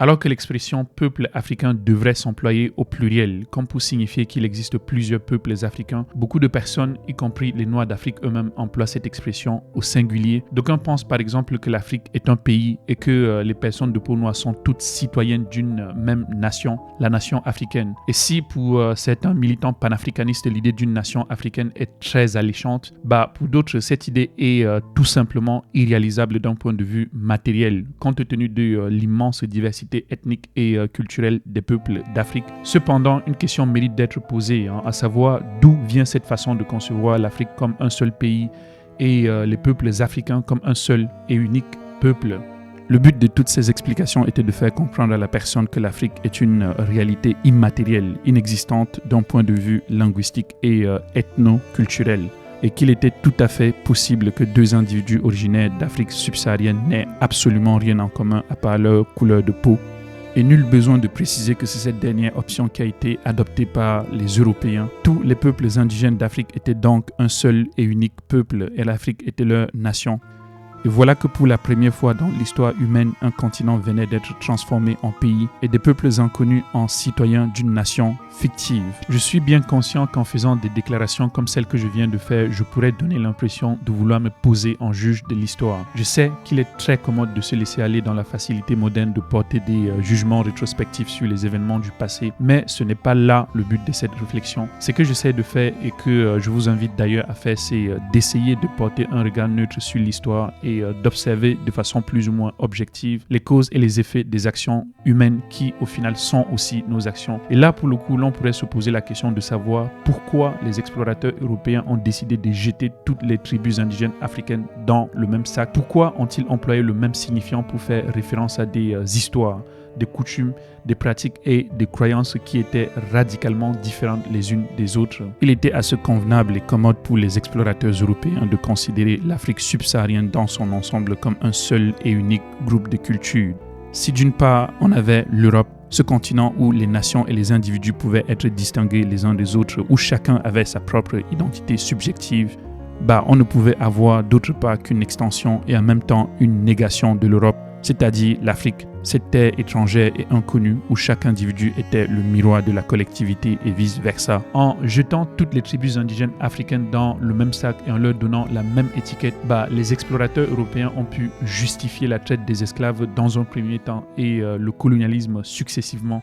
Alors que l'expression peuple africain devrait s'employer au pluriel, comme pour signifier qu'il existe plusieurs peuples africains, beaucoup de personnes, y compris les Noirs d'Afrique eux-mêmes, emploient cette expression au singulier. D'aucuns pensent par exemple que l'Afrique est un pays et que les personnes de peau noire sont toutes citoyennes d'une même nation, la nation africaine. Et si pour certains militants panafricanistes, l'idée d'une nation africaine est très alléchante, pour d'autres, cette idée est tout simplement irréalisable d'un point de vue matériel, compte tenu de l'immense diversité ethnique et culturelle des peuples d'Afrique. Cependant, une question mérite d'être posée, à savoir d'où vient cette façon de concevoir l'Afrique comme un seul pays et les peuples africains comme un seul et unique peuple. Le but de toutes ces explications était de faire comprendre à la personne que l'Afrique est une réalité immatérielle, inexistante d'un point de vue linguistique et ethno-culturel, et qu'il était tout à fait possible que deux individus originaires d'Afrique subsaharienne n'aient absolument rien en commun à part leur couleur de peau. Et nul besoin de préciser que c'est cette dernière option qui a été adoptée par les Européens. Tous les peuples indigènes d'Afrique étaient donc un seul et unique peuple, et l'Afrique était leur nation. Et voilà que pour la première fois dans l'histoire humaine, un continent venait d'être transformé en pays et des peuples inconnus en citoyens d'une nation fictive. Je suis bien conscient qu'en faisant des déclarations comme celle que je viens de faire, je pourrais donner l'impression de vouloir me poser en juge de l'histoire. Je sais qu'il est très commode de se laisser aller dans la facilité moderne de porter des jugements rétrospectifs sur les événements du passé, mais ce n'est pas là le but de cette réflexion. Ce que j'essaie de faire et que je vous invite d'ailleurs à faire, c'est d'essayer de porter un regard neutre sur l'histoire et d'observer de façon plus ou moins objective les causes et les effets des actions humaines qui au final sont aussi nos actions. Et là pour le coup, l'on pourrait se poser la question de savoir pourquoi les explorateurs européens ont décidé de jeter toutes les tribus indigènes africaines dans le même sac. Pourquoi ont-ils employé le même signifiant pour faire référence à des histoires, des coutumes, des pratiques et des croyances qui étaient radicalement différentes les unes des autres. Il était assez convenable et commode pour les explorateurs européens de considérer l'Afrique subsaharienne dans son ensemble comme un seul et unique groupe de cultures. Si d'une part on avait l'Europe, ce continent où les nations et les individus pouvaient être distingués les uns des autres, où chacun avait sa propre identité subjective, on ne pouvait avoir d'autre part qu'une extension et en même temps une négation de l'Europe, c'est-à-dire l'Afrique, cette terre étrangère et inconnue où chaque individu était le miroir de la collectivité et vice-versa. En jetant toutes les tribus indigènes africaines dans le même sac et en leur donnant la même étiquette, les explorateurs européens ont pu justifier la traite des esclaves dans un premier temps et le colonialisme successivement.